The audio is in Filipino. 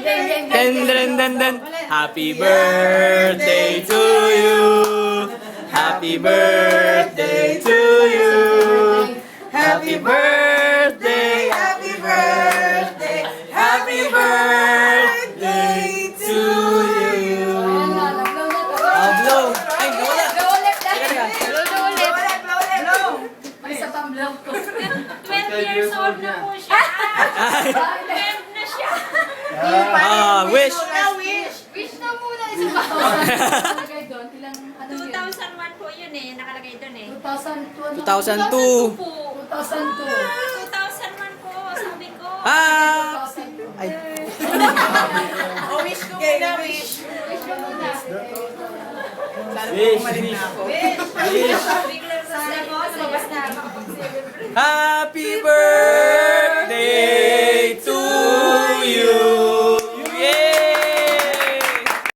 Den, den, den, den. Happy birthday to you. Happy birthday to you. Happy birthday. Happy birthday! Happy birthday to you. Blow. Ay, nawala. Isa pang vlog ko. 20 years old na po siya. 12 na siya. Wish. Wish na muna. Isa pa. Nakalagay doon. Ilang, ano yun? 2001 po yun eh. Nakalagay doon eh. 2002. 2002. Po. 2002. 2001 po. Sabi ko. 2002. Ay. Wish ko muna, wish. Wish na muna. Wish. Biglang sa ako. Lumabas na ako. Happy